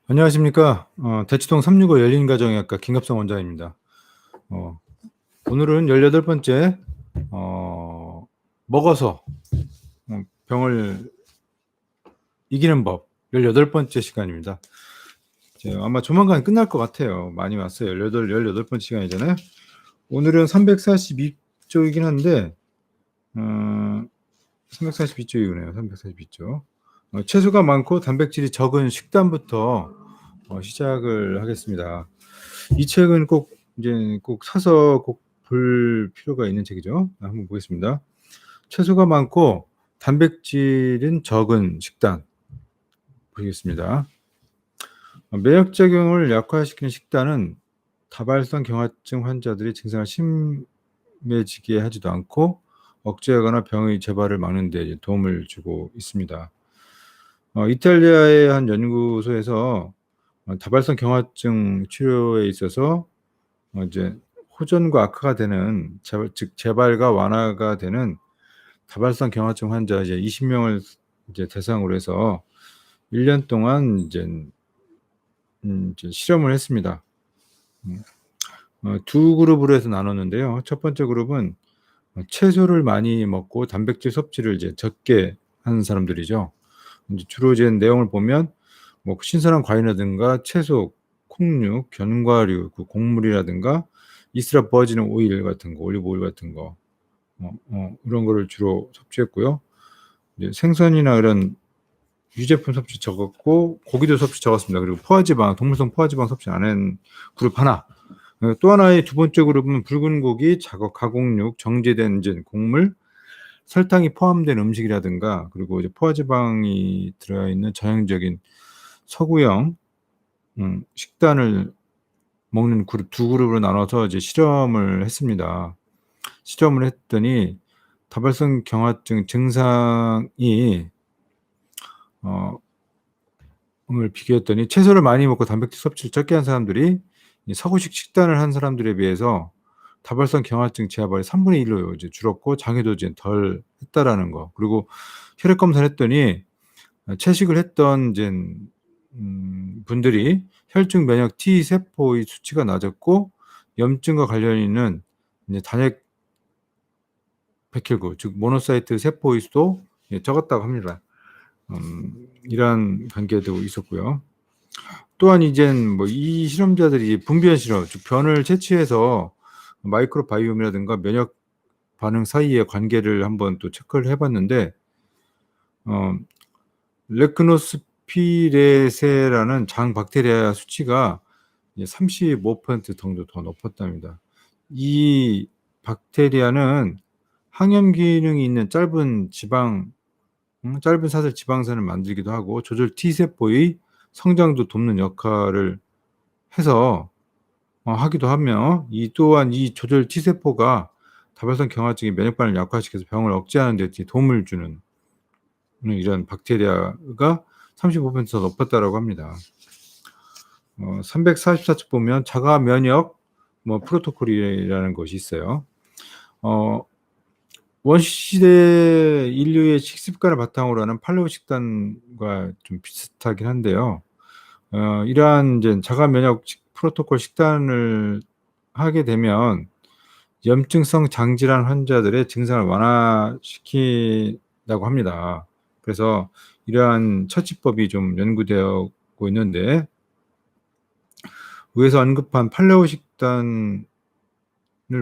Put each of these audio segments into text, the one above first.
안녕하십니까. 대치동 365 열린가정의학과 김갑성 원장입니다. 오늘은 18번째, 먹어서 병을 이기는 법 18번째 시간입니다. 아마 조만간 끝날 것 같아요. 많이 왔어요. 18번째 시간이잖아요. 오늘은 342쪽이긴 한데, 342쪽이네요. 342쪽. 채소가 많고 단백질이 적은 식단부터 시작을 하겠습니다. 이 책은 꼭 사서 꼭 볼 필요가 있는 책이죠. 한번 보겠습니다. 채소가 많고 단백질은 적은 식단 보겠습니다. 면역작용을 약화시키는 식단은 다발성 경화증 환자들의 증상을 심해지게 하지도 않고 억제하거나 병의 재발을 막는 데 도움을 주고 있습니다. 이탈리아의 한 연구소에서 다발성 경화증 치료에 있어서 이제 호전과 악화가 되는 즉 재발과 완화가 되는 다발성 경화증 환자 이제 20명을 이제 대상으로 해서 1년 동안 이제 실험을 했습니다. 두 그룹으로 해서 나눴는데요. 첫 번째 그룹은 채소를 많이 먹고 단백질 섭취를 이제 적게 하는 사람들이죠. 이제 주로 이제 내용을 보면 뭐 신선한 과일이라든가 채소, 콩류, 견과류, 그 곡물이라든가 이스라 버진 오일 같은 거, 올리브 오일 같은 거, 이런 거를 주로 섭취했고요. 이제 생선이나 이런 유제품 섭취 적었고 고기도 섭취 적었습니다. 그리고 포화지방, 동물성 포화지방 섭취 안 한 그룹 하나. 또 하나의 두 번째 그룹은 붉은 고기, 작업, 가공육, 정제된 이제 곡물, 설탕이 포함된 음식이라든가 그리고 이제 포화지방이 들어있는 전형적인 서구형 식단을 먹는 그룹 두 그룹으로 나눠서 이제 실험을 했습니다. 실험을 했더니 다발성 경화증 증상이 을 비교했더니 채소를 많이 먹고 단백질 섭취를 적게 한 사람들이 서구식 식단을 한 사람들에 비해서 다발성 경화증 재발이 3분의 1로 이제 줄었고 장애도 이제 덜 했다라는 거. 그리고 혈액 검사를 했더니 채식을 했던 이제 분들이 혈중 면역 T 세포의 수치가 낮았고 염증과 관련 있는 이제 단핵 백혈구 즉 모노사이트 세포의 수도 적었다고 합니다. 이러한 관계도 있었고요. 또한 이젠 뭐 이 실험자들이 분변 실험, 즉 변을 채취해서 마이크로바이옴이라든가 면역 반응 사이의 관계를 한번 또 체크를 해봤는데, 레크노스피레세라는 장 박테리아 수치가 35% 정도 더 높았답니다. 이 박테리아는 항염 기능이 있는 짧은 사슬 지방산을 만들기도 하고 조절 T세포의 성장도 돕는 역할을 해서 하기도 하며 또한 이 조절 T세포가 다발성 경화증의 면역 반응을 약화시켜서 병을 억제하는 데 도움을 주는 이런 박테리아가 35%더 높았다라고 합니다. 344쪽 보면 자가 면역 프로토콜이라는 것이 있어요. 원시시대 인류의 식습관을 바탕으로 하는 팔레오 식단과 좀 비슷하긴 한데요. 이러한 이제 자가 면역 프로토콜 식단을 하게 되면 염증성 장질환 환자들의 증상을 완화시킨다고 합니다. 그래서 이러한 처치법이 좀 연구되고 있는데, 위에서 언급한 팔레오 식단을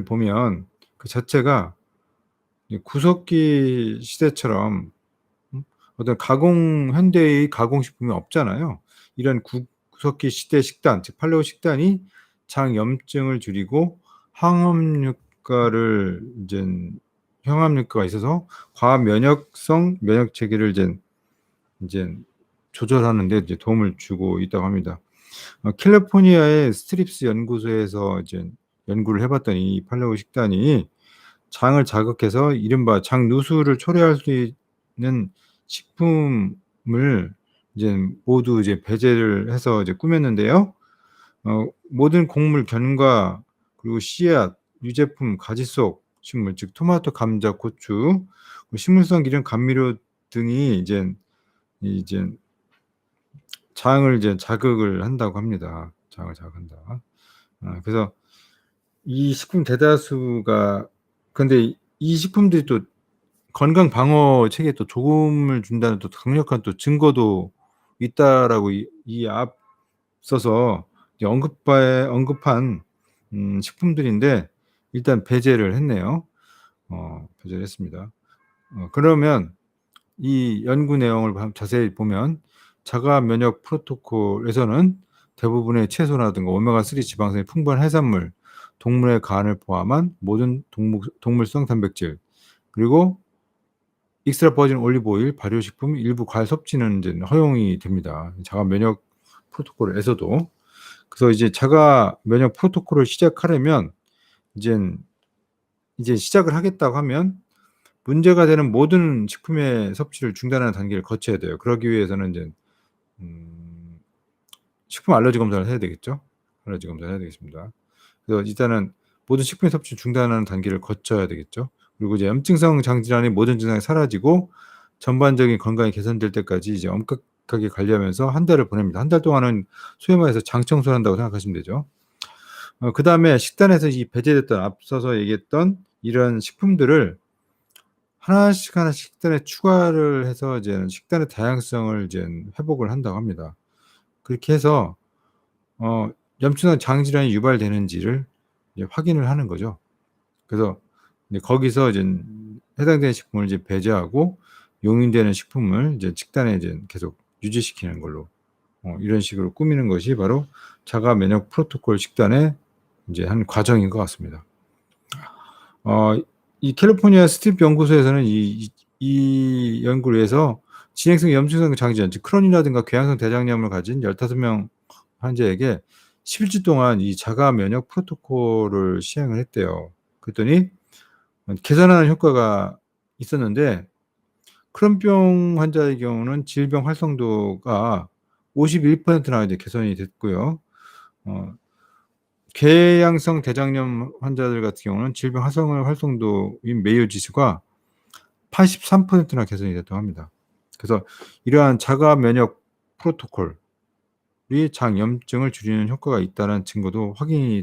보면 그 자체가 구석기 시대처럼 어떤 현대의 가공식품이 없잖아요. 이런 구석기 시대 식단, 즉 팔레오 식단이 장 염증을 줄이고 항암효과가 있어서 과면역성 면역 체계를 이제 조절하는 데 이제 도움을 주고 있다고 합니다. 캘리포니아의 스트립스 연구소에서 이제 연구를 해봤더니 이 팔레오 식단이 장을 자극해서 이른바 장 누수를 초래할 수 있는 식품을 이제 모두 이제 배제를 해서 이제 꾸몄는데요. 모든 곡물, 견과, 그리고 씨앗, 유제품, 가지 속, 식물, 즉 토마토, 감자, 고추, 식물성 기름, 감미료 등이 이제 장을 이제 자극을 한다고 합니다. 장을 자극한다. 그래서 이 식품 대다수가, 근데 이 식품들이 또 건강 방어 체계에 또 도움을 준다는 또 강력한 또 증거도 있다라고 이 앞서서 언급한 식품들인데 일단 배제를 했네요. 배제를 했습니다. 그러면 이 연구 내용을 자세히 보면 자가 면역 프로토콜에서는 대부분의 채소라든가 오메가3 지방산이 풍부한 해산물, 동물의 간을 포함한 모든 동물성 단백질, 그리고 익스트라 버진 올리브 오일, 발효식품, 일부 과일 섭취는 이제 허용이 됩니다. 자가 면역 프로토콜에서도. 그래서 이제 자가 면역 프로토콜을 시작하려면 이제 시작을 하겠다고 하면 문제가 되는 모든 식품의 섭취를 중단하는 단계를 거쳐야 돼요. 그러기 위해서는 이제 식품 알러지 검사를 해야 되겠죠. 알러지 검사를 해야 되겠습니다. 그래서 일단은 모든 식품의 섭취를 중단하는 단계를 거쳐야 되겠죠. 그리고 이제 염증성 장질환의 모든 증상이 사라지고 전반적인 건강이 개선될 때까지 이제 엄격하게 관리하면서 한 달을 보냅니다. 한 달 동안은 소위 말해서 장청소를 한다고 생각하시면 되죠. 그 다음에 식단에서 이 배제됐던 앞서서 얘기했던 이런 식품들을 하나씩 식단에 추가를 해서 이제 식단의 다양성을 이제 회복을 한다고 합니다. 그렇게 해서 염증성 장질환이 유발되는지를 이제 확인을 하는 거죠. 그래서 이제 거기서 이제 해당되는 식품을 이제 배제하고 용인되는 식품을 이제 식단에 이제 계속 유지시키는 걸로 이런 식으로 꾸미는 것이 바로 자가 면역 프로토콜 식단의 이제 한 과정인 것 같습니다. 이 캘리포니아 스티브 연구소에서는 이 연구를 위해서 진행성 염증성 장질환, 즉 크론이라든가 궤양성 대장염을 가진 15명 환자에게 11주 동안 이 자가 면역 프로토콜을 시행을 했대요. 그랬더니 개선하는 효과가 있었는데 크론병 환자의 경우는 질병 활성도가 51%나 이제 개선이 됐고요. 궤양성 대장염 환자들 같은 경우는 질병 활성도인 메이오 지수가 83%나 개선이 됐다고 합니다. 그래서 이러한 자가 면역 프로토콜이 장염증을 줄이는 효과가 있다는 증거도 확인이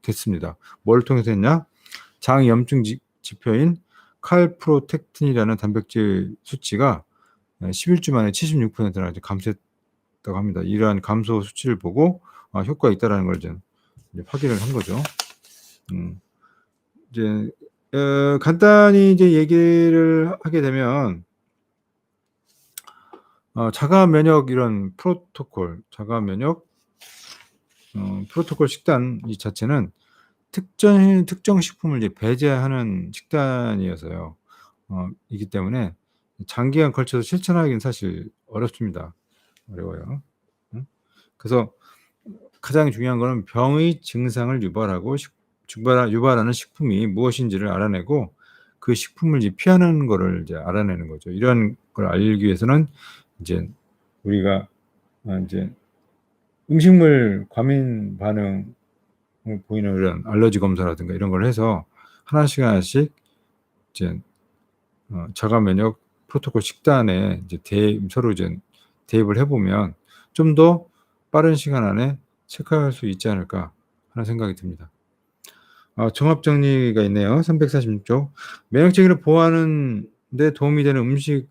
됐습니다. 뭘 통해서 했냐? 장염증 지표인 칼프로텍틴이라는 단백질 수치가 11주 만에 76%나 감소했다고 합니다. 이러한 감소 수치를 보고 효과가 있다는 걸 이제 확인을 한 거죠. 이제 간단히 이제 얘기를 하게 되면 자가 면역 이런 프로토콜, 자가 면역 프로토콜 식단 이 자체는 특정 식품을 이제 배제하는 식단이어서요. 이기 때문에 장기간 걸쳐서 실천하기는 사실 어렵습니다. 어려워요. 그래서 가장 중요한 거는 병의 증상을 유발하는 식품이 무엇인지를 알아내고 그 식품을 이제 피하는 거를 이제 알아내는 거죠. 이런 걸 알기 위해서는 이제 우리가 이제 음식물 과민 반응을 보이는 이런 알러지 검사라든가 이런 걸 해서 하나씩 이제 자가 면역 프로토콜 식단에 이제 서로 이제 대입을 해보면 좀 더 빠른 시간 안에 체크할 수 있지 않을까 하는 생각이 듭니다. 종합 정리가 있네요. 346쪽. 면역 체계를 보호하는 데 도움이 되는 음식을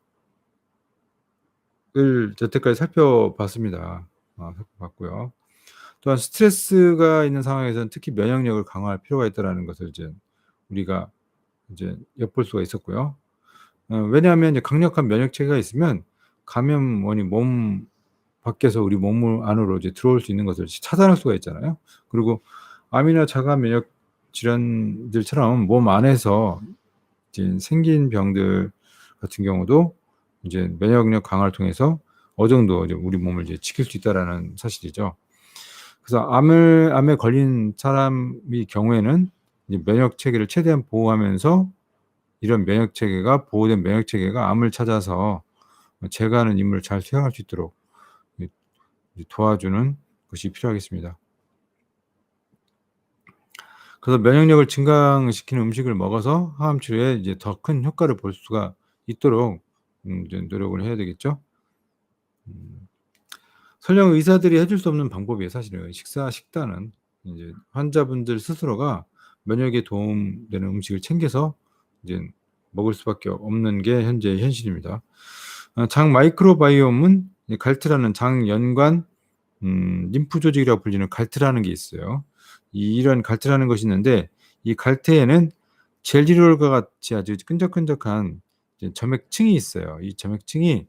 여태까지 살펴봤습니다. 살펴봤고요. 또한 스트레스가 있는 상황에서는 특히 면역력을 강화할 필요가 있다라는 것을 이제 우리가 이제 엿볼 수가 있었고요. 왜냐하면 이제 강력한 면역 체계가 있으면 감염원이 몸 밖에서 우리 몸 안으로 이제 들어올 수 있는 것을 차단할 수가 있잖아요. 그리고 암이나 자가 면역 질환들처럼 몸 안에서 이제 생긴 병들 같은 경우도 이제 면역력 강화를 통해서 어느 정도 이제 우리 몸을 이제 지킬 수 있다라는 사실이죠. 그래서 암에 걸린 사람의 경우에는 이제 면역 체계를 최대한 보호하면서 이런 보호된 면역 체계가 암을 찾아서 제거하는 임무를 잘 수행할 수 있도록 도와주는 것이 필요하겠습니다. 그래서 면역력을 증강시키는 음식을 먹어서 항암 치료에 이제 더 큰 효과를 볼 수가 있도록 이제 노력을 해야 되겠죠. 음. 설령 의사들이 해줄 수 없는 방법이에요 사실은. 식단은 인제 환자분들 스스로가 면역에 도움되는 음식을 챙겨서 이제 먹을 수밖에 없는 게 현재의 현실입니다. 장 마이크로바이옴은 이 갈트라는 장 연관 림프 조직이라고 불리는 갈트라는 게 있어요. 이런 갈트라는 것이 있는데 이 갈트에는 젤리롤과 같이 아주 끈적끈적한 이제 점액층이 있어요. 이 점액층이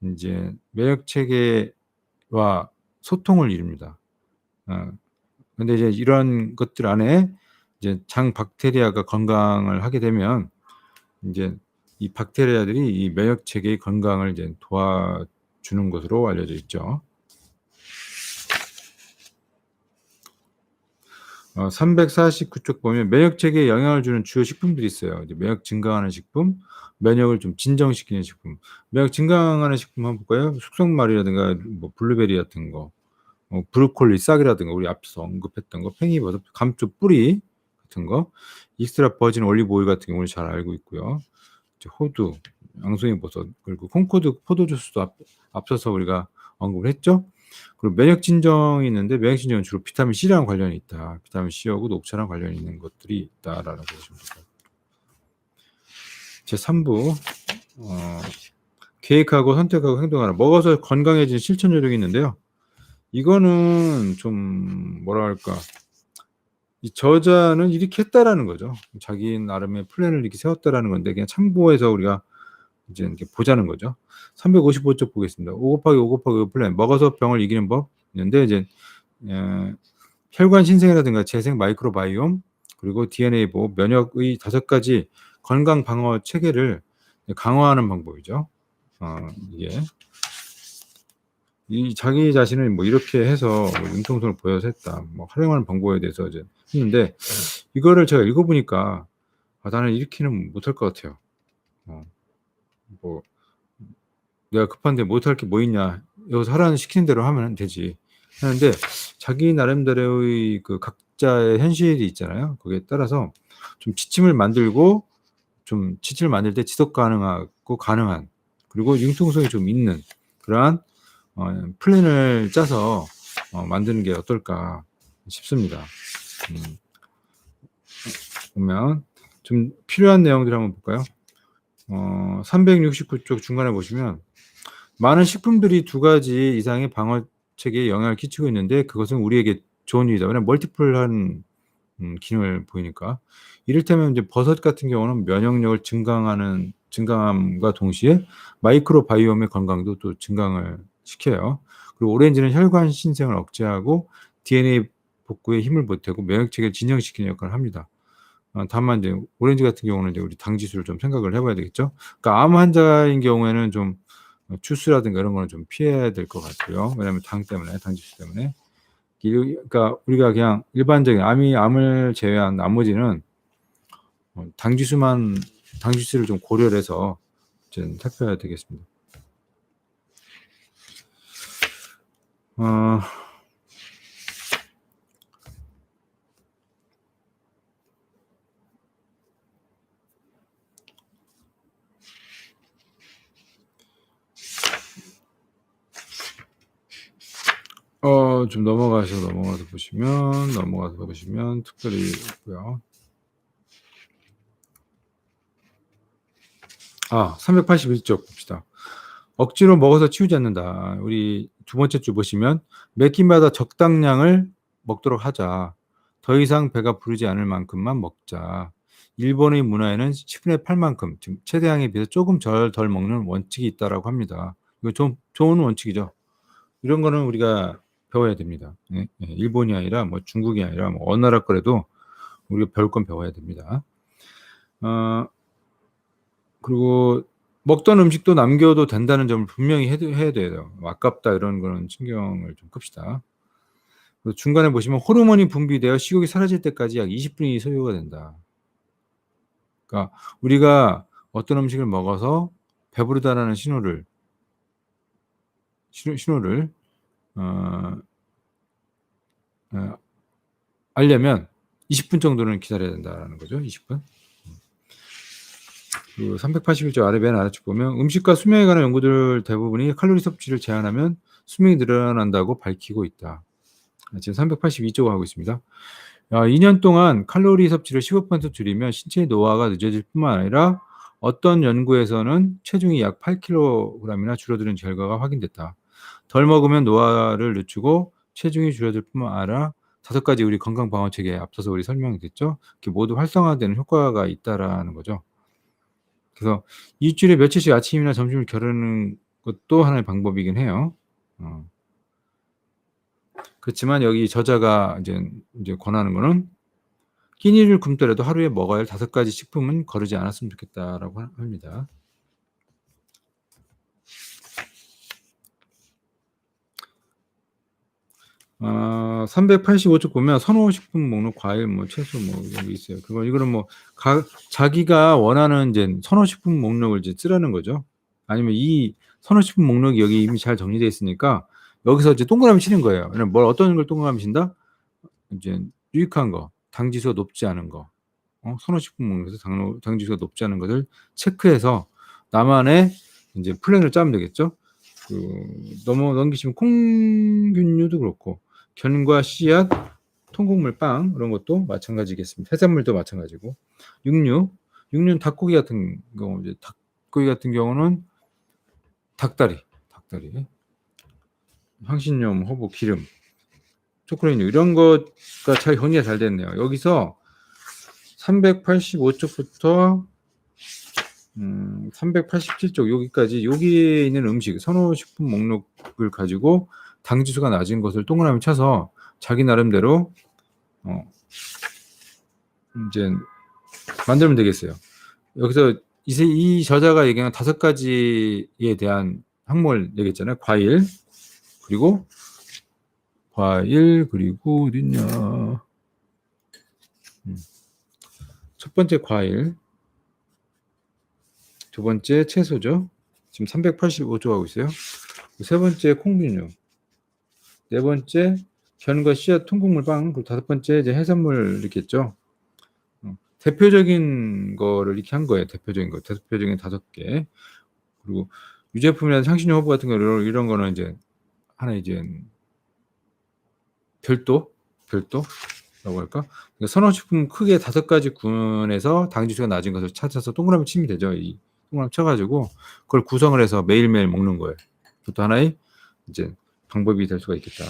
인제 면역 체계와 소통을 이룹니다. 어 근데 이제 이런 것들 안에 이제 장 박테리아가 건강을 하게 되면 인제 이 박테리아들이 이 면역 체계의 건강을 이제 도와주는 것으로 알려져 있죠. 349쪽 보면 면역 체계에 영향을 주는 주요 식품들이 있어요. 이제 면역 증강하는 식품, 면역을 좀 진정시키는 식품. 면역 증강하는 식품 한번 볼까요? 숙성말이라든가 뭐 블루베리 같은 거, 브로콜리 싹이라든가 우리 앞서 언급했던 거, 팽이버섯, 감쪽 뿌리 같은 거, 익스트라 버진 올리브 오일 같은 경우는 잘 알고 있고요. 이제 호두, 양송이 버섯, 그리고 콩코드 포도 주스도 앞서서 우리가 언급을 했죠. 그리고 면역 진정이 있는데 면역 진정은 주로 비타민 C랑 관련이 있다. 비타민 C하고 녹차랑 관련이 있는 것들이 있다라고 보시면 됩니다. 제3 부 계획하고 선택하고 행동하라. 먹어서 건강해지는 실천 요령이 있는데요. 이거는 좀 뭐라 할까. 이 저자는 이렇게 했다라는 거죠. 자기 나름의 플랜을 이렇게 세웠다라는 건데 그냥 참고해서 우리가 이제 이렇게 보자는 거죠. 355쪽 보겠습니다. 5 곱하기 5 곱하기 5 플랜 먹어서 병을 이기는 법 있는데 이제 혈관 신생이라든가 재생 마이크로바이옴 그리고 DNA 보호, 면역의 5가지 건강 방어 체계를 강화하는 방법이죠. 이게 이 자기 자신을 뭐 이렇게 해서 뭐 융통성을 보여서 했다. 뭐 활용하는 방법에 대해서 이제 했는데 이거를 제가 읽어 보니까 나는 이렇게는 못할 것 같아요. 뭐 '내가 급한데 못할 게 뭐 있냐. 여기서 하라는 시키는 대로 하면 되지.' 하는데 자기 나름대로의 그 각자의 현실이 있잖아요. 거기에 따라서 좀 지침을 만들고 좀 지침을 만들 때 지속 가능하고 가능한 그리고 융통성이 좀 있는 그러한 플랜을 짜서 만드는 게 어떨까 싶습니다. 음. 보면 좀 필요한 내용들 한번 볼까요? 369쪽 중간에 보시면 많은 식품들이 2가지 이상의 방어 체계에 영향을 끼치고 있는데 그것은 우리에게 좋은 일이다. 왜냐하면 멀티플한 기능을 보이니까. 이를테면 이제 버섯 같은 경우는 면역력을 증강함과 동시에 마이크로바이옴의 건강도 또 증강을 시켜요. 그리고 오렌지는 혈관 신생을 억제하고 DNA 복구에 힘을 보태고 면역 체계를 진정시키는 역할을 합니다. 다만 이제 오렌지 같은 경우는 이제 우리 당 지수를 좀 생각을 해 봐야 되겠죠. 그러니까 암 환자인 경우에는 좀 주스라든가 이런 거는 좀 피해야 될 것 같고요. 왜냐하면 당 때문에, 당 지수 때문에. 그러니까 우리가 그냥 일반적인 암을 제외한 나머지는 당 지수를 좀 고려를 해서 이제 살펴야 되겠습니다. 어 좀 넘어가서 보시면 특별히 있고요. 381쪽 봅시다. 억지로 먹어서 치우지 않는다. 우리 두 번째 줄 보시면 "매 끼마다 적당량을 먹도록 하자. 더 이상 배가 부르지 않을 만큼만 먹자." 일본의 문화에는 10분의 8 만큼 즉 최대량에 비해서 조금 덜 먹는 원칙이 있다라고 합니다. 이거 좀 좋은 원칙이죠. 이런 거는 우리가 배워야 됩니다. 예. 예. 일본이 아니라 뭐 중국이 아니라 뭐 어느 나라 거라도 우리가 배울 건 배워야 됩니다. 어 그리고 먹던 음식도 남겨도 된다는 점을 분명히 해야 돼요. 뭐 '아깝다.' 이런 거는 신경을 좀 끕시다. 그리고 중간에 보시면 호르몬이 분비되어 식욕이 사라질 때까지 약 20 분이 소요가 된다. 그러니까 우리가 어떤 음식을 먹어서 배부르다라는 신호를 어 어 알려면 20분 정도는 기다려야 된다는 거죠. 20분. 그 381조 아래 맨 아래쪽 보면 음식과 수면에 관한 연구들 대부분이 칼로리 섭취를 제한하면 수명이 늘어난다고 밝히고 있다. 지금 382조 하고 있습니다. 2년 동안 칼로리 섭취를 15% 줄이면 신체의 노화가 늦어질 뿐만 아니라 어떤 연구에서는 체중이 약 8kg이나 줄어드는 결과가 확인됐다. 덜 먹으면 노화를 늦추고 체중이 줄어들 뿐만 아니라 5가지 우리 건강방어책에 앞서서 우리 설명이 됐죠. 이렇게 모두 활성화되는 효과가 있다라는 거죠. 그래서 일주일에 며칠씩 아침이나 점심을 겨루는 것도 하나의 방법이긴 해요. 그렇지만 여기 저자가 이제 권하는 거는 끼니를 굶더라도 하루에 먹어야 할 5가지 식품은 거르지 않았으면 좋겠다라고 합니다. 어, 385쪽 보면 선호식품 목록 과일 뭐 채소 뭐 이런 게 있어요. 이거는 뭐 자기가 원하는 이제 선호식품 목록을 이제 쓰라는 거죠. 아니면 이 선호식품 목록이 여기 이미 잘 정리되어 있으니까 여기서 이제 동그라미 치는 거예요. 뭘 어떤 걸 동그라미 친다? 이제 유익한 거, 당지수가 높지 않은 거, 선호식품 목록에서 당지수가 높지 않은 것을 체크해서 나만의 이제 플랜을 짜면 되겠죠. 넘기시면 콩균류도 그렇고 견과 씨앗, 통곡물, 빵 이런 것도 마찬가지겠습니다. 해산물도 마찬가지고 육류는 닭고기 같은 경우 이제 닭고기 같은 경우는 닭다리, 향신료, 허브, 기름, 초콜릿류 이런 거가 잘 정리가 잘 됐네요. 여기서 385쪽부터 387쪽 여기까지 여기에 있는 음식 선호식품 목록을 가지고 당지수가 낮은 것을 동그라미 쳐서 자기 나름대로 이제 만들면 되겠어요. 여기서 이 저자가 얘기한 5가지에 대한 항목을 내겠잖아요. 과일 그리고 어딨냐? 첫 번째 과일, 두 번째 채소죠. 지금 385조 하고 있어요. 세 번째 콩균류, 네 번째 견과 씨앗, 통곡물, 빵, 그리고 5번째 이제 해산물 이렇게 있죠. 대표적인 거를 이렇게 한 거예요. 대표적인 5개. 그리고 유제품이나 향신료, 허브 같은 거 이런 거는 이제 하나 이제 별도라고 할까? 그러니까 선호식품 크게 5가지 군에서 당지수가 낮은 것을 찾아서 동그라미 치면 되죠. 이 동그라미 쳐가지고 그걸 구성을 해서 매일매일 먹는 거예요. 그것도 하나의 이제 방법이 될 수가 있겠다.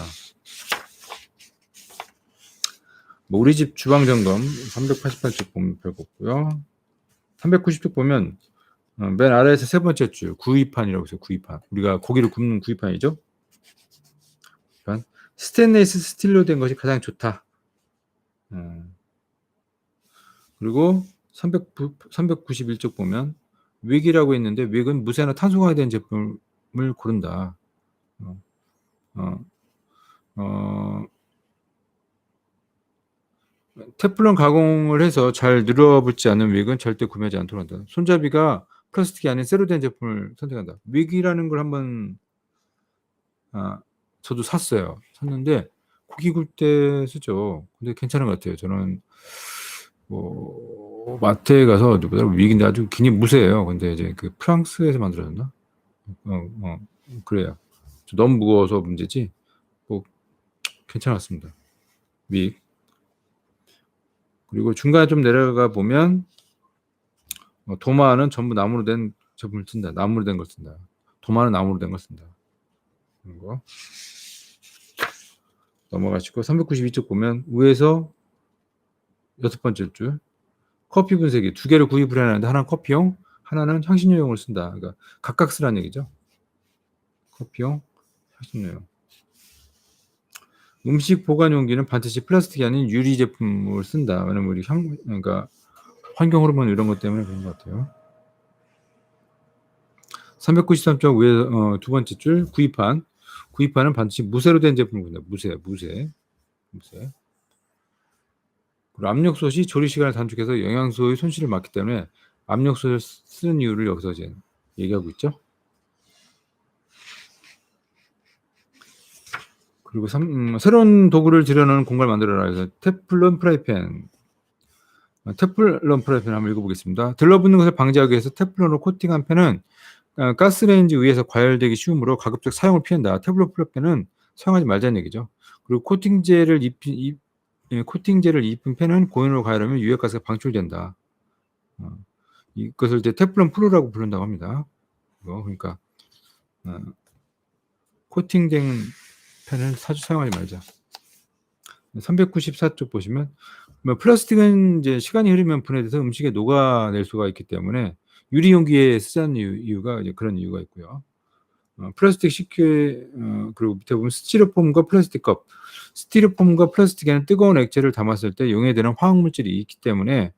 뭐 우리 집 주방 점검 388쪽 보면 별거 없고요. 390쪽 보면 맨 아래에서 세 번째 줄 구이판이라고 있어요. 구이판. 우리가 고기를 굽는 구이판이죠. 스테인리스 스틸로 된 것이 가장 좋다. 그리고 391쪽 보면 윅이라고 있는데 윅은 무쇠나 탄소가 된 제품을 고른다. 테플론 가공을 해서 잘 늘어붙지 않는 윅은 절대 구매하지 않도록 한다. 손잡이가 플라스틱이 아닌 쇠로 된 제품을 선택한다. 윅이라는 걸 한번 저도 샀는데 고기 굴 때 쓰죠. 근데 괜찮은 것 같아요. 저는 뭐 마트에 가서 윅인데 아주 굉장히 무쇠예요. 근데 이제 그 프랑스에서 만들어졌나? 그래요. 너무 무거워서 문제지. 뭐 괜찮았습니다. 윅. 그리고 중간에 좀 내려가 보면 도마는 전부 나무로 된 제품을 쓴다. 나무로 된 걸 쓴다. 도마는 나무로 된 걸 쓴다. 이런 거. 넘어가시고 392쪽 보면 위에서 6번째 줄 커피 분쇄기 2개를 구입을 해놨는데 하나는 커피용, 하나는 향신료용을 쓴다. 그러니까 각각 쓰라는 얘기죠. 커피용, 향신료용. 음식 보관 용기는 반드시 플라스틱이 아닌 유리 제품을 쓴다. 왜냐면 우리 그러니까 환경 호르몬 이런 것 때문에 그런 것 같아요. 393쪽 위에 두 번째 줄 구입판은 반드시 무쇠로 된 제품을 쓴다. 무쇠. 그리고 압력솥이 조리 시간을 단축해서 영양소의 손실을 막기 때문에 압력솥을 쓰는 이유를 여기서 이제 얘기하고 있죠. 그리고 새로운 도구를 들여놓은 공간을 만들어라 해서 테플론 프라이팬. 테플론 프라이팬 한번 읽어보겠습니다. 들러붙는 것을 방지하기 위해서 테플론으로 코팅한 팬은 가스레인지 위에서 과열되기 쉬우므로 가급적 사용을 피한다. 테플론 프라이팬은 사용하지 말자는 얘기죠. 그리고 코팅제를 입힌 팬은 고온으로 가열하면 유해가스가 방출된다. 이것을 이제 테플론 프로라고 부른다고 합니다. 그러니까 코팅된 팬을 사용하지 말자. 394쪽 보시면 플라스틱은 이제 시간이 흐르면 분해돼서 음식에 녹아낼 수가 있기 때문에 유리 용기에 쓰자는 이유가 이제 그런 이유가 있고요. 플라스틱 식기 그리고 밑에 보면 스티로폼과 플라스틱 컵. 스티로폼과 플라스틱에는 뜨거운 액체를 담았을 때 용해되는 화학 물질이 있기 때문에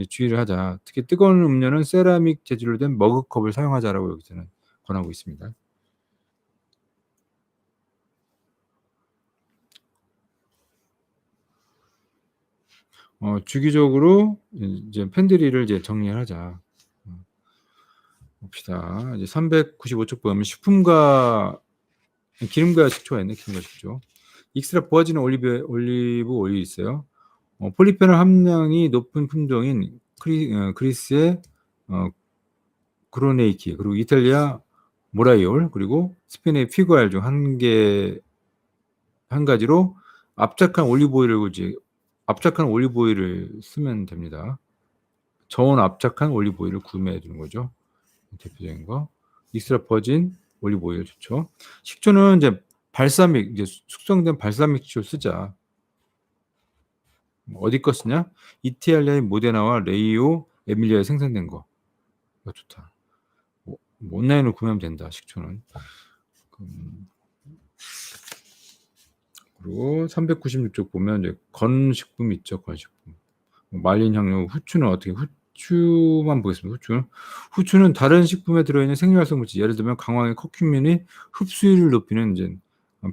주의를 하자. 특히 뜨거운 음료는 세라믹 재질로 된 머그컵을 사용하자라고 여기서는 권하고 있습니다. 주기적으로 이제 팬들이를 이제 정리하자. 봅시다. 이제 395쪽 보면 식품과 기름과 식초가 있네. 기름과 식초. 익스트라 버진 올리브 오일 있어요. 폴리페놀 함량이 높은 품종인 그리스의 그로네이키, 그리고 이탈리아 모라이올, 그리고 스페인의 피구알 중 한 가지로 압착한 올리브 오일을 쓰면 됩니다. 저온 압착한 올리브 오일을 구매해 주는 거죠. 대표적인 거. 익스트라 버진 올리브 오일 좋죠. 식초는 이제 숙성된 발사믹 식초를 쓰자. 어디 거 쓰냐? 이탈리아의 모데나와 레이오 에밀리아에 생산된 거. 이거 좋다. 온라인으로 구매하면 된다. 식초는. 그리고 396쪽 보면 이제 건식품 있죠. 건식품. 말린 향료, 후추는 어떻게? 후추만 보겠습니다. 후추는 다른 식품에 들어있는 생리활성 물질, 예를 들면 강황의 커큐민이 흡수율을 높이는 이제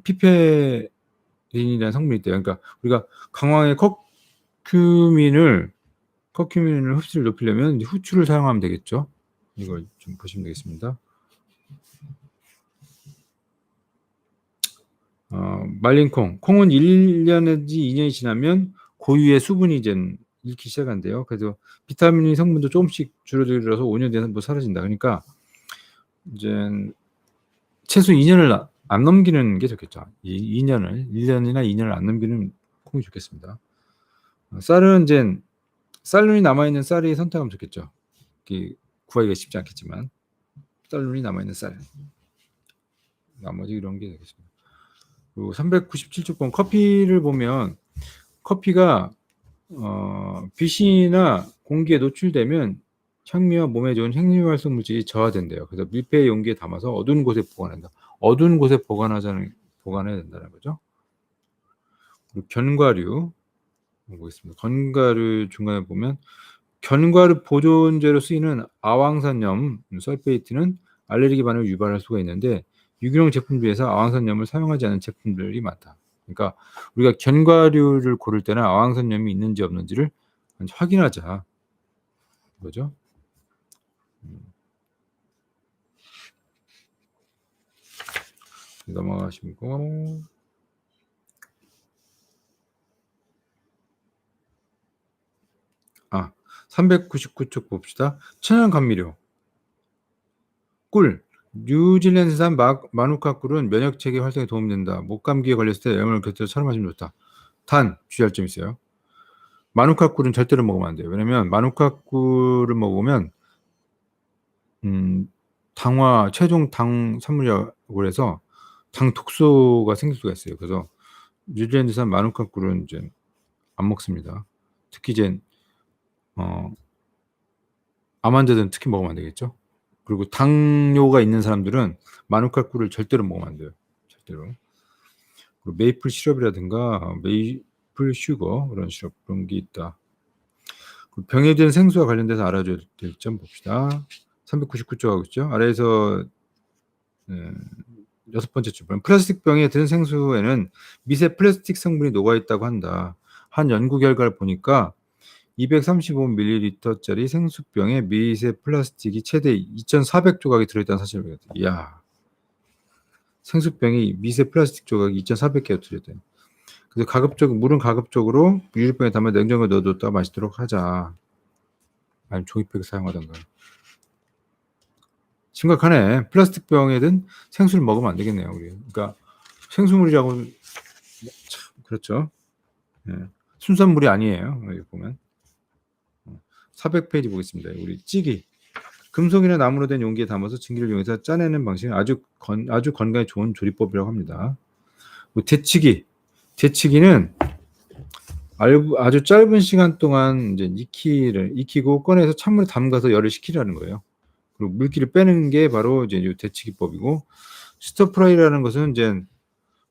피페린이라는 성분이 있대요. 그러니까 우리가 강황의 커큐민을 흡수율을 높이려면 이제 후추를 사용하면 되겠죠. 이걸 좀 보시면 되겠습니다. 말린 콩은 1년 내지 2년이 지나면 고유의 수분이 이제 잃기 시작한대요. 그래서 비타민 성분도 조금씩 줄어들어서 5년 뒤에는 뭐 사라진다. 그러니까 이제 최소 2년을 안 넘기는 게 좋겠죠. 1년이나 2년을 안 넘기는 콩이 좋겠습니다. 쌀은 이제 쌀눈이 남아있는 쌀이 선택하면 좋겠죠. 구하기가 쉽지 않겠지만 쌀눈이 남아있는 쌀. 나머지 이런 게 되겠습니다. 그리고 397쪽 보면 커피를 보면 커피가 빛이나 공기에 노출되면 향미와 몸에 좋은 향미활성 물질이 저하된대요. 그래서 밀폐 용기에 담아서 어두운 곳에 보관한다. 어두운 곳에 보관해야 된다는 거죠. 그리고 견과류 보겠습니다. 견과류 중간에 보면 견과류 보존제로 쓰이는 아황산염 설페이트는 알레르기 반응을 유발할 수가 있는데 유기농 제품 중에서 아황산염을 사용하지 않은 제품들이 많다. 그러니까 우리가 견과류를 고를 때는 아황산염이 있는지 없는지를 확인하자. 그거죠. 넘어가시고 399쪽 봅시다. 천연 감미료. 꿀. 뉴질랜드산 마누카 꿀은 면역 체계 활성에 도움이 된다. 목감기에 걸렸을 때 레몬을 곁들여 차로 마시면 좋다. 단 주의할 점이 있어요. 마누카 꿀은 절대로 먹으면 안 돼요. 왜냐면 마누카 꿀을 먹으면 최종 당 산물이라고 해서 당 독소가 생길 수가 있어요. 그래서 뉴질랜드산 마누카 꿀은 이제 안 먹습니다. 특히 이제 암 환자들은 특히 먹으면 안 되겠죠. 그리고 당뇨가 있는 사람들은 마누카 꿀을 절대로 먹으면 안 돼요. 절대로. 그리고 메이플 시럽이라든가 메이플 슈거 그런 시럽 그런 게 있다. 병에 대한 생수와 관련돼서 알아줘야 될 점 봅시다. 399쪽 하고 있죠. 아래에서 6번째 주번 플라스틱 병에 든 생수에는 미세 플라스틱 성분이 녹아있다고 한다. 한 연구 결과를 보니까 235ml짜리 생수병에 미세 플라스틱이 최대 2,400조각이 들어있다는 사실을 알게 됐다. 이야. 생수병이 미세 플라스틱 조각이 2,400개가 투여돼요. 그래서 물은 가급적으로 유리병에 담아 냉장고에 넣어뒀다가 마시도록 하자. 아니면 종이팩을 사용하던가. 심각하네. 플라스틱 병에 든 생수를 먹으면 안 되겠네요, 우리. 그러니까 생수물이라고 참 그렇죠. 예. 순수한 물이 아니에요. 여기 보면 400페이지 보겠습니다. 우리 찌기. 금속이나 나무로 된 용기에 담아서 증기를 이용해서 짜내는 방식은 아주 건강에 좋은 조리법이라고 합니다. 데치기는 아주 짧은 시간 동안 이제 익히고 꺼내서 찬물에 담가서 열을 식히라는 거예요. 그리고 물기를 빼는 게 바로 이제 데치기법이고, 스터프라이라는 것은 이제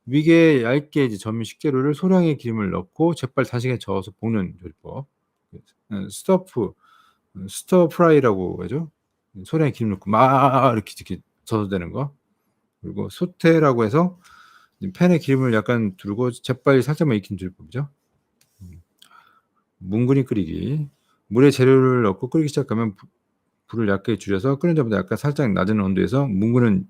위에 얇게 이제 저민 식재료를 소량의 기름을 넣고 재빨 다시게 저어서 볶는 조리법. 스터프라이라고 하죠. 소량의 기름 넣고 막 이렇게 저어도 되는 거. 그리고 소테라고 해서 팬에 기름을 약간 두르고 재빨리 살짝만 익힌 조리법이죠. 뭉근히 끓이기. 물에 재료를 넣고 끓이기 시작하면 불을 약하게 줄여서 끓는 전보다 약간 살짝 낮은 온도에서 뭉근히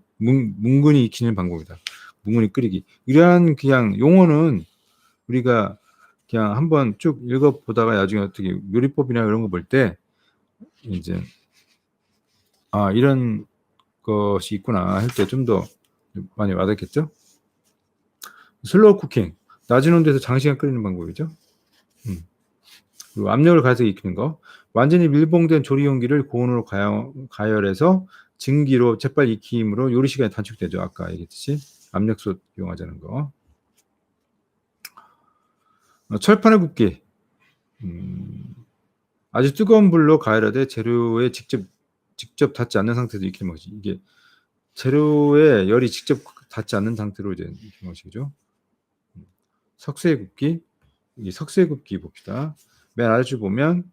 익히는 방법이다. 뭉근히 끓이기. 이러한 그냥 용어는 우리가 그냥 한번 쭉 읽어보다가 나중에 어떻게 요리법이나 이런 거 볼 때 이제 이런 것이 있구나 할 때 좀 더 많이 와닿겠죠? 슬로우 쿠킹. 낮은 온도에서 장시간 끓이는 방법이죠. 그리고 압력을 가해서 익히는 거. 완전히 밀봉된 조리 용기를 고온으로 가열해서 증기로 재빨리 익힘으로 요리 시간이 단축되죠. 아까 얘기했듯이 압력솥 이용하자는 거. 철판에 굽기. 아주 뜨거운 불로 가열하되 재료에 직접 닿지 않는 상태에서 익히는 것이. 이게 재료에 열이 직접 닿지 않는 상태로 이제 익히는 것이죠. 석쇠 굽기. 이 석쇠 굽기 봅시다. 맨 아래줄 보면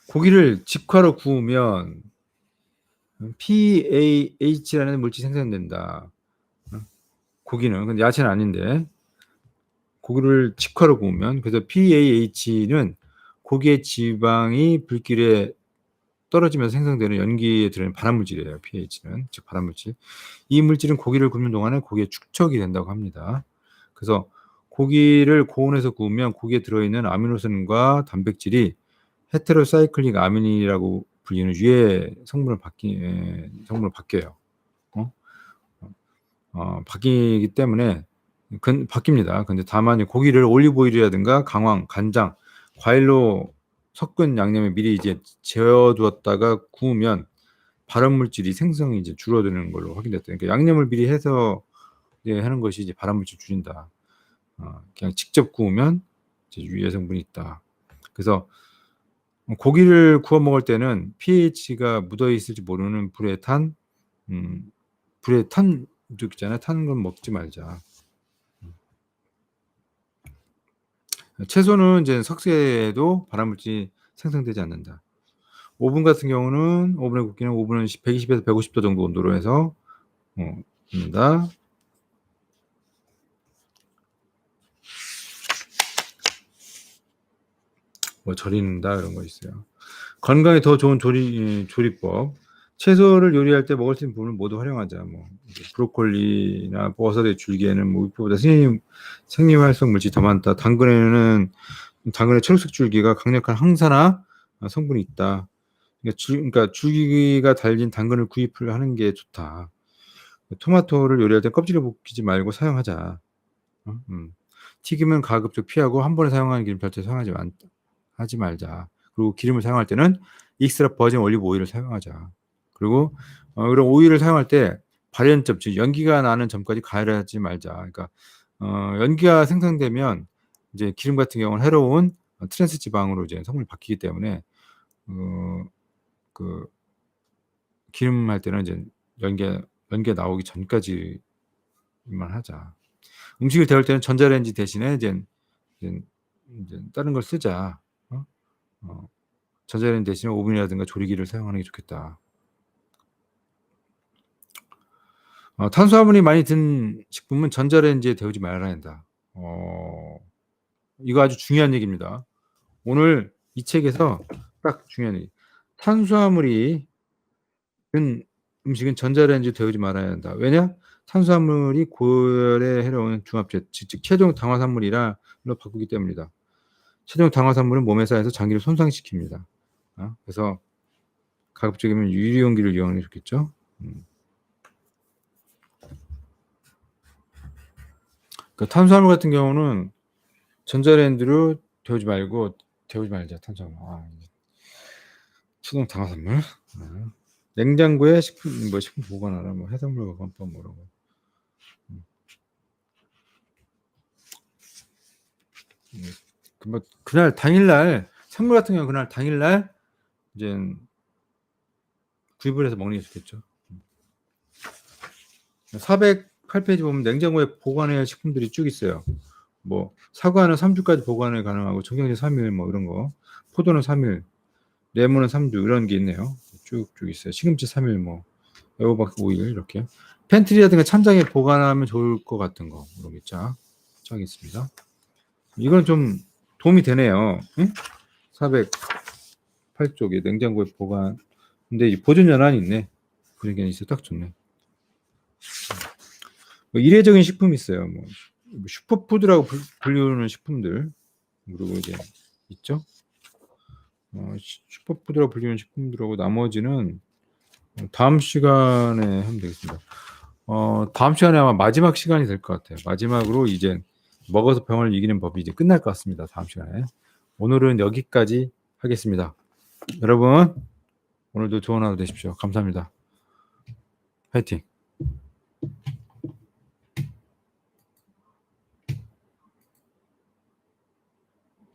고기를 직화로 구우면 PAH라는 물질이 생성된다. 고기는, 근데 야채는 아닌데, 고기를 직화로 구우면, 그래서 PAH는 고기의 지방이 불길에 떨어지면서 생성되는 연기에 들어있는 발암물질이에요. pH는, 즉 발암물질. 이 물질은 고기를 굽는 동안에 고기에 축적이 된다고 합니다. 그래서 고기를 고온에서 구우면 고기에 들어있는 아미노산과 단백질이 헤테로사이클릭 아민이라고 불리는 유해 성분을 바뀌어요. 바뀌기 때문에 바뀝니다. 근데 다만 고기를 올리브오일이라든가 강황, 간장, 과일로 섞은 양념에 미리 이제 재워두었다가 구우면 발암물질이 생성이 이제 줄어드는 걸로 확인됐다. 그러니까 양념을 미리 해서 이제 하는 것이 이제 발암물질 줄인다. 그냥 직접 구우면 이제 유해 성분이 있다. 그래서 고기를 구워 먹을 때는 pH가 묻어 있을지 모르는 불에 탄 있잖아요. 탄 건 먹지 말자. 채소는 이제 석쇠에도 발암물질이 생성되지 않는다. 오븐 같은 경우는 오븐에 굽기는 오븐은 120에서 150도 정도 온도로 해서 굽는다. 뭐 절인다 이런 거 있어요. 건강에 더 좋은 조리법. 채소를 요리할 때 먹을 수 있는 부분을 모두 활용하자. 뭐 브로콜리나 버섯의 줄기에는 뭐 위포보다 생리활성 물질이 더 많다. 당근의 초록색 줄기가 강력한 항산화 성분이 있다. 그러니까 줄기가 달린 당근을 구입을 하는 게 좋다. 토마토를 요리할 때 껍질을 벗기지 말고 사용하자. 튀김은 가급적 피하고 한 번에 사용하는 기름 절대 하지 말자. 그리고 기름을 사용할 때는 익스트라 버진 올리브 오일을 사용하자. 그리고 그런 오일을 사용할 때 발연점, 즉 연기가 나는 점까지 가열하지 말자. 그러니까 연기가 생성되면 이제 기름 같은 경우는 해로운 트랜스 지방으로 이제 성분이 바뀌기 때문에 그 기름 할 때는 이제 연기가 나오기 전까지만 하자. 음식을 데울 때는 전자레인지 대신에 이제 다른 걸 쓰자. 전자레인지 대신에 오븐이라든가 조리기를 사용하는 게 좋겠다. 탄수화물이 많이 든 식품은 전자레인지에 데우지 말아야 한다. 이거 아주 중요한 얘기입니다. 오늘 이 책에서 딱 중요한 얘기. 탄수화물이 든 음식은 전자레인지 데우지 말아야 한다. 왜냐? 탄수화물이 고열에 해로운 중합체, 즉 최종 당화산물이라 바꾸기 때문이다. 최종 당화산물은 몸에 쌓여서 장기를 손상시킵니다. 그래서 가급적이면 유리용기를 이용하는 게 좋겠죠. 그러니까 탄수화물 같은 경우는 전자레인지로 데우지 말자. 탄수화물. 최종 당화산물. 냉장고에 식품 보관하라. 해산물 보관법 이런 거. 그날 당일날 생물 같은 경우 그날 당일날 이제 구입을 해서 먹는 게 좋겠죠. 408페이지 보면 냉장고에 보관해야 할 식품들이 쭉 있어요. 사과는 3주까지 보관이 가능하고 청경채 3일 이런 거, 포도는 3일, 레몬은 3주 이런 게 있네요. 쭉쭉 있어요. 시금치 3일 애호박 5일 이렇게. 팬트리라든가 찬장에 보관하면 좋을 것 같은 거 이런 게 쫙 있습니다. 이건 좀 도움이 되네요. 응? 408쪽에 냉장고에 보관. 근데 이 보존 연한이 있네. 그런 게 있어 딱 좋네. 이례적인 식품이 있어요. 슈퍼푸드라고 불리우는 식품들 그리고 이제 있죠. 슈퍼푸드라고 불리우는 식품들하고 나머지는 다음 시간에 하면 되겠습니다. 다음 시간에 아마 마지막 시간이 될 것 같아요. 마지막으로 이제 먹어서 병을 이기는 법이 이제 끝날 것 같습니다. 다음 시간에. 오늘은 여기까지 하겠습니다. 여러분 오늘도 좋은 하루 되십시오. 감사합니다. 화이팅!